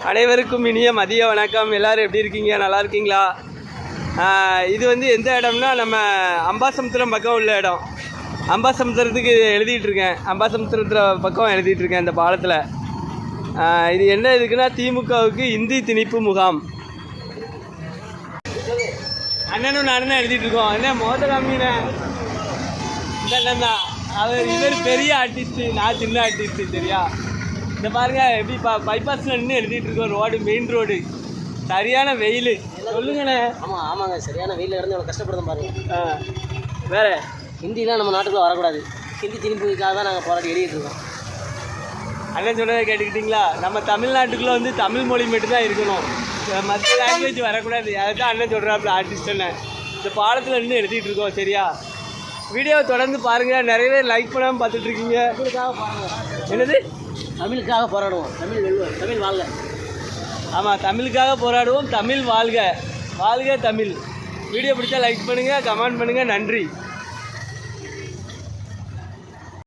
அனைவருக்கும் இனிய மதிய வணக்கம். எல்லோரும் எப்படி இருக்கீங்க? நல்லா இருக்கீங்களா? இது வந்து எந்த இடம்னா நம்ம அம்பாசமுத்திரம் பக்கம் உள்ள இடம். அம்பாசமுத்திரத்துக்கு எழுதிட்டுருக்கேன். அம்பாசமுத்திரத்தில் பக்கம் எழுதிட்டுருக்கேன் இந்த பாலத்தில். இது என்ன இதுக்குன்னா திமுகவுக்கு இந்தி திணிப்பு முகாம். அண்ணனும் நானும் தான் எழுதிட்டுருக்கோம். என்ன மோதலாமின்னு இந்த அண்ணன் தான். இவர் பெரிய ஆர்டிஸ்ட்டு, நான் சின்ன ஆர்டிஸ்ட்டு. சரியா? இந்த பாருங்க எப்படி பைபாஸில் நின்று எழுதிட்டு இருக்கோம். ரோடு மெயின் ரோடு, சரியான வெயில். சொல்லுங்கண்ணே. ஆமாங்க, சரியான வெயிலில் இருந்து எவ்வளோ கஷ்டப்படுறோம் பாருங்க. வேறு ஹிந்திலாம் நம்ம நாட்டுக்குள்ளே வரக்கூடாது. ஹிந்தி திணிப்புக்காக தான் நாங்கள் போராட்டி எழுதிட்டு இருக்கோம். அண்ணன் சொன்னதை கேட்டுக்கிட்டிங்களா? நம்ம தமிழ்நாட்டுக்குள்ளே வந்து தமிழ் மொழி மட்டும்தான் இருக்கணும், மற்ற லாங்குவேஜ் வரக்கூடாது. அதுதான் அண்ணன் சொல்கிறாப்புல ஆர்டிஸ்ட் அண்ணன். இந்த பாலத்தில் நின்று எழுதிட்டு இருக்கோம். சரியா? வீடியோவை தொடர்ந்து பாருங்கள். நிறைய பேர் லைக் பண்ணாமல் பார்த்துட்ருக்கீங்க. தமிழுக்காக பாருங்கள். என்னது? தமிழுக்காக போராடுவோம். தமிழ் வெல்லுவோம். தமிழ் வாழ்க. ஆமாம், தமிழுக்காக போராடுவோம். தமிழ் வாழ்க. வாழ்க தமிழ். வீடியோ பிடிச்சா லைக் பண்ணுங்கள், கமெண்ட் பண்ணுங்கள். நன்றி.